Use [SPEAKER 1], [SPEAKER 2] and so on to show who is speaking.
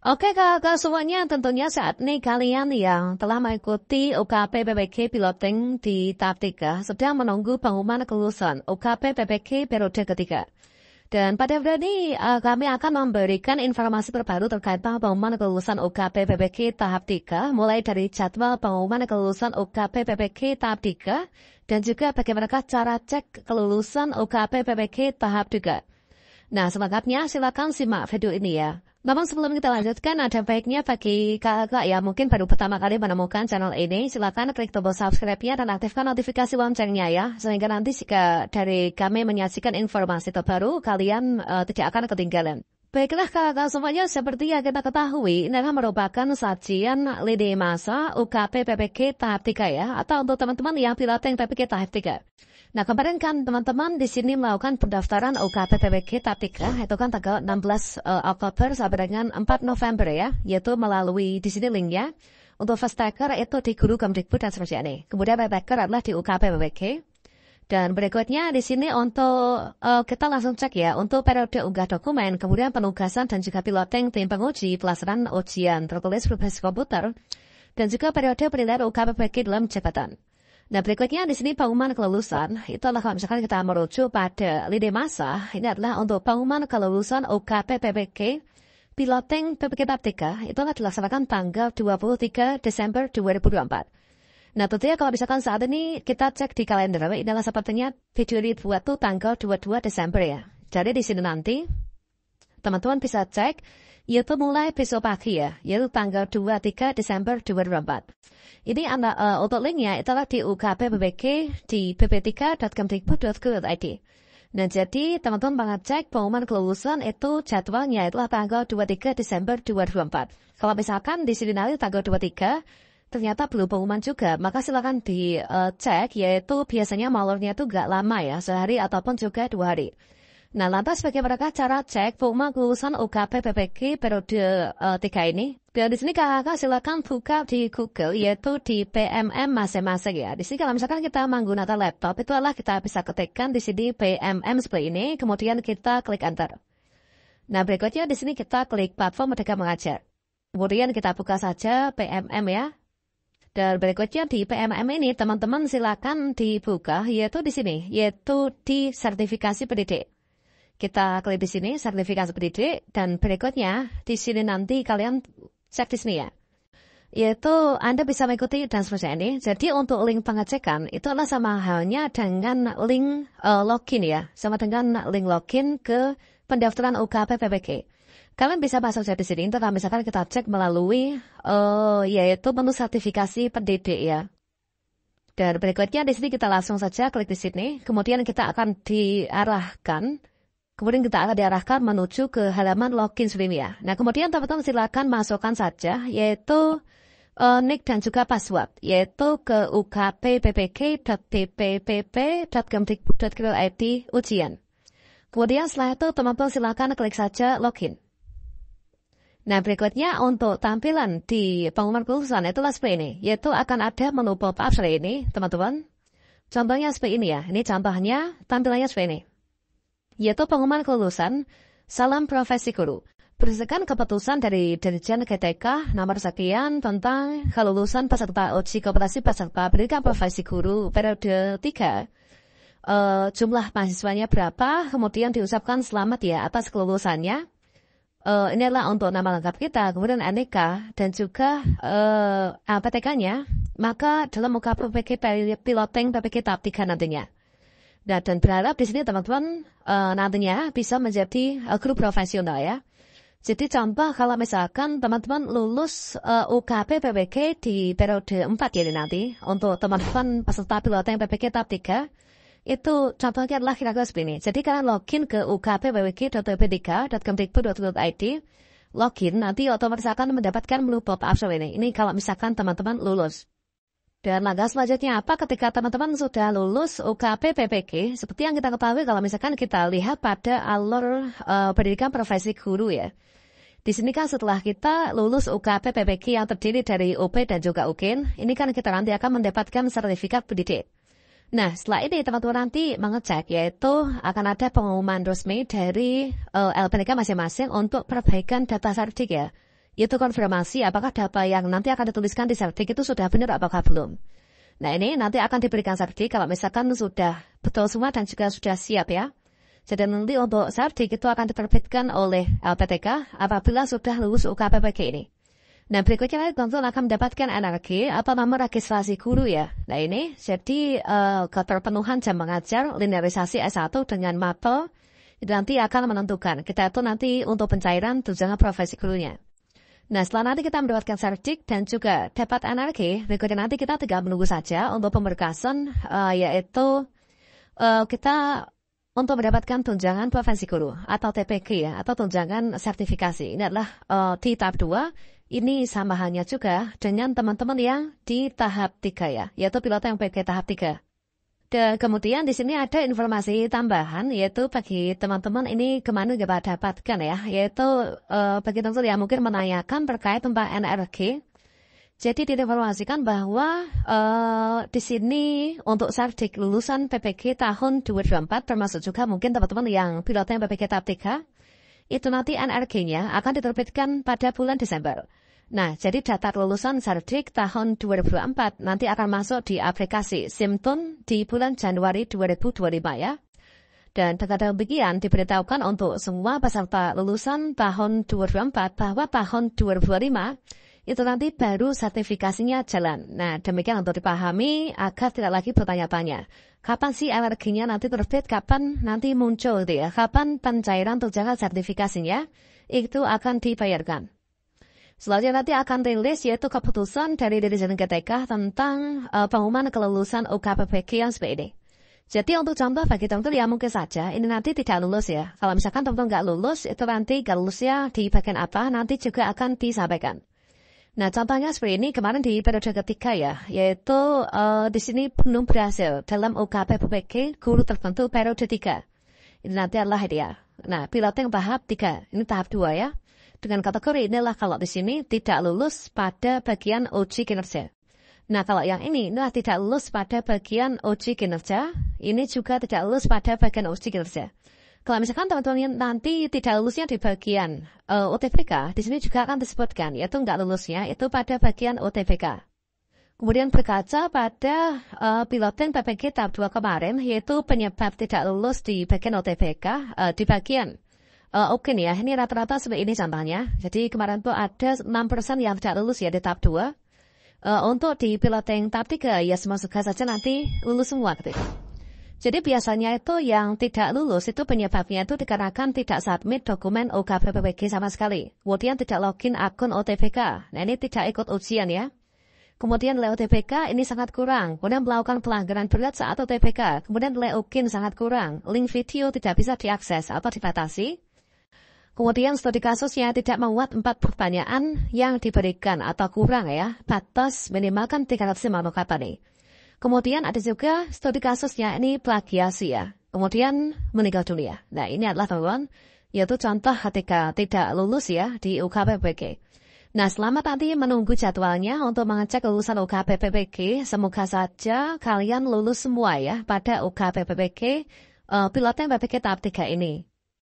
[SPEAKER 1] Oke kakak semuanya, tentunya saat ini kalian yang telah mengikuti UKP PPK piloting di tahap 3 sedang menunggu pengumuman kelulusan UKP PPK periode ketiga. Dan pada video ini kami akan memberikan informasi terbaru terkait pengumuman kelulusan UKP PPK tahap 3, mulai dari jadwal pengumuman kelulusan UKP PPK tahap 3 dan juga bagaimana cara cek kelulusan UKP PPK tahap 3. Nah, selengkapnya silakan simak video ini ya. Namun sebelum kita lanjutkan, ada baiknya bagi kakak yang mungkin baru pertama kali menemukan channel ini, silakan klik tombol subscribe-nya dan aktifkan notifikasi loncengnya ya, sehingga nanti jika dari kami menyajikan informasi terbaru, kalian tidak akan ketinggalan. Baiklah kakak semuanya, seperti yang kita ketahui, ini adalah merupakan sajian lini masa UKP PPK tahap 3 ya, atau untuk teman-teman yang piloting PPK tahap 3. Nah, kemarin kan teman-teman di sini melakukan pendaftaran UKP PPK tahap 3, itu kan tanggal 16 Oktober sampai dengan 4 November ya, yaitu melalui di sini linknya. Untuk fast tracker itu di Guru Kemdikbud dan seperti ini. Kemudian backpacker adalah di UKP PPK. Dan berikutnya di sini untuk kita langsung cek ya, untuk periode unggah dokumen, kemudian penugasan dan juga piloting tim penguji pelaksanaan ujian tertulis berbasis komputer, dan juga periode penilaian UKP PPK dalam jabatan. Nah, berikutnya di sini pengumuman kelulusan, itu adalah kalau misalkan kita merujuk pada lini masa, ini adalah untuk pengumuman kelulusan UKP PPK, piloting PPK tahap 3, itu adalah dilaksanakan tanggal 23 Desember 2024. Nah, tentunya kalau misalkan saat ini kita cek di kalender, ini adalah sepertinya video ini dibuat tuh tanggal 22 Desember ya. Jadi di sini nanti, teman-teman bisa cek, yaitu mulai besok pagi ya, yaitu tanggal 23 Desember 2024. Ini untuk linknya itulah di UKP PPK di pp3.kemdikbud.go.id. Nah, jadi teman-teman mengecek pengumuman kelulusan itu jadwalnya itulah tanggal 23 Desember 2024. Kalau misalkan di sini nanti tanggal 23, ternyata belum pengumuman juga, maka silakan dicek, yaitu biasanya molornya itu gak lama ya, sehari ataupun juga 2 hari. Nah, lantas bagaimana cara cek pengumuman kelulusan UKP PPK periode 3 ini? Dan di sini kakak silakan buka di Google, yaitu di PMM masing-masing ya. Di sini kalau misalkan kita menggunakan laptop, itu adalah kita bisa ketikkan di sini PMM seperti ini, kemudian kita klik enter. Nah, berikutnya di sini kita klik platform Merdeka Mengajar. Kemudian kita buka saja PMM ya. Dan berikutnya di PMM ini teman-teman silakan dibuka, yaitu di sini, yaitu di sertifikasi pendidik. Kita klik di sini sertifikasi pendidik, dan berikutnya di sini nanti kalian cek di sini ya. Yaitu Anda bisa mengikuti dan seperti ini. Jadi untuk link pengecekan itu adalah sama halnya dengan link login ya, sama dengan link login ke pendaftaran UKP PPK. Kalian bisa masuk di sini, kalau misalkan kita cek melalui yaitu menu sertifikasi pendidik ya. Dan berikutnya di sini kita langsung saja klik di sini, kemudian kita akan diarahkan menuju ke halaman login seperti ya. Nah, kemudian teman-teman silakan masukkan saja yaitu nick dan juga password, yaitu ke ukppk.dppp.kemdikbud.go.id ujian. Kemudian setelah itu teman-teman silakan klik saja login. Nah, berikutnya untuk tampilan di pengumuman kelulusan itulah seperti ini, yaitu akan ada menu pop-up seperti ini, teman-teman. Contohnya seperti ini ya, ini contohnya tampilannya seperti ini. Yaitu pengumuman kelulusan, salam profesi guru. Berdasarkan keputusan dari Dirjen GTK nomor sekian tentang kelulusan peserta uji kompetensi peserta pendidikan profesi guru periode 3, jumlah mahasiswanya berapa, kemudian diucapkan selamat ya atas kelulusannya. Ini adalah untuk nama lengkap kita, kemudian NIK dan juga PTK-nya, maka dalam UKP PPK piloting PPK tahap 3 nantinya. Nah, dan berharap di sini teman-teman nantinya bisa menjadi guru profesional ya. Jadi contoh kalau misalkan teman-teman lulus UKP PPK di periode 4 ya nanti, untuk teman-teman peserta piloting PPK tahap 3, itu contohnya adalah kira-kira seperti ini. Jadi kalian login ke ukppk.dp3.kemdikbud.go.id, login, nanti otomatis akan mendapatkan menu pop-up seperti ini. Ini kalau misalkan teman-teman lulus. Dan langkah selanjutnya apa ketika teman-teman sudah lulus UKP PPK? Seperti yang kita ketahui kalau misalkan kita lihat pada alur pendidikan profesi guru ya. Di sini kan setelah kita lulus UKP PPK yang terdiri dari UP dan juga UKIN, ini kan kita nanti akan mendapatkan sertifikat pendidik. Nah, setelah ini teman-teman nanti mengecek, yaitu akan ada pengumuman resmi dari LPDK masing-masing untuk perbaikan data sertif ya. yaitu konfirmasi apakah data yang nanti akan dituliskan di sertik itu sudah benar apakah belum. Nah ini nanti akan diberikan sertik kalau misalkan sudah betul semua dan juga sudah siap ya. Jadi nanti untuk sertik itu akan diterbitkan oleh LPTK apabila sudah lulus UKPPK ini. Nah berikutnya konsul akan mendapatkan NRG atau nomor registrasi guru ya. Nah ini jadi keterpenuhan jam mengajar linearisasi S1 dengan mapel itu nanti akan menentukan. Kita itu nanti untuk pencairan tunjangan profesi gurunya. Nah setelah nanti kita mendapatkan sertik dan juga dapat NRG, berikutnya nanti kita tinggal menunggu saja untuk pemberkasan yaitu kita untuk mendapatkan tunjangan profesi guru atau TPG ya, atau tunjangan sertifikasi. Ini adalah di tahap 2. Ini sama halnya juga dengan teman-teman yang di tahap 3 ya, yaitu pilot yang PG tahap 3. Dan kemudian di sini ada informasi tambahan, yaitu bagi teman-teman ini kemana kita dapatkan ya, yaitu bagi teman-teman yang mungkin menanyakan terkait tentang NRG. Jadi diinformasikan bahwa di sini untuk sertik lulusan PPG tahun 2024, termasuk juga mungkin teman-teman yang pilotnya PPG tahap 3, itu nanti NRG-nya akan diterbitkan pada bulan Desember. Nah, jadi data lulusan sertik tahun 2024 nanti akan masuk di aplikasi Simtun di bulan Januari 2025 ya. Dan dengan demikian diberitahukan untuk semua peserta lulusan tahun 2024 bahwa tahun 2025 itu nanti baru sertifikasinya jalan. Nah, demikian untuk dipahami agar tidak lagi bertanya-tanya. Kapan sih NRG-nya nanti terbit, kapan nanti muncul gitu ya, kapan pencairan tunjangan sertifikasinya itu akan dibayarkan. Selanjutnya nanti akan rilis yaitu keputusan dari Dirjen GTK tentang pengumuman kelulusan UKPPK yang seperti ini. Jadi untuk contoh bagi teman-teman yang mungkin saja ini nanti tidak lulus ya. Kalau misalkan teman-teman nggak lulus, itu nanti nggak lulusnya di bagian apa nanti juga akan disampaikan. Nah contohnya seperti ini kemarin di periode ketiga ya, yaitu di sini belum berhasil dalam UKPPK guru tertentu periode 3. Ini nanti adalah dia. Nah pilot yang tahap 3, ini tahap 2 ya. Dengan kategori inilah kalau di sini tidak lulus pada bagian uji kinerja. Nah kalau yang ini inilah tidak lulus pada bagian uji kinerja, ini juga tidak lulus pada bagian uji kinerja. Kalau misalkan teman-teman nanti tidak lulusnya di bagian UTBK, di sini juga akan disebutkan, yaitu nggak lulusnya itu pada bagian UTBK. Kemudian berkaca pada piloting PPG tahap 2 kemarin, yaitu penyebab tidak lulus di bagian UTBK, di bagian oke nih ya, ini rata-rata seperti ini contohnya. Jadi kemarin tuh ada 6% yang tidak lulus ya di tahap 2. Untuk di piloting tahap 3 ya semoga saja nanti lulus semua gitu. Jadi biasanya itu yang tidak lulus itu penyebabnya itu dikarenakan tidak submit dokumen UKPPK sama sekali. Kemudian tidak login akun OTBK. Nah ini tidak ikut ujian ya. Kemudian nilai OTBK ini sangat kurang. Kemudian melakukan pelanggaran berat saat OTBK. Kemudian nilai UKIN sangat kurang. Link video tidak bisa diakses atau dibatasi. Kemudian studi kasusnya tidak memuat 4 pertanyaan yang diberikan atau kurang ya, batas minimalkan 350 kata nih. Kemudian ada juga studi kasusnya ini plagiasi ya, kemudian meninggal dunia. Nah ini adalah teman-teman, yaitu contoh ketika tidak lulus ya di UKPPK. Nah selamat nanti menunggu jadwalnya untuk mengecek lulusan UKPPK, semoga saja kalian lulus semua ya pada UKPPK pilotnya PPK tahap 3 ini.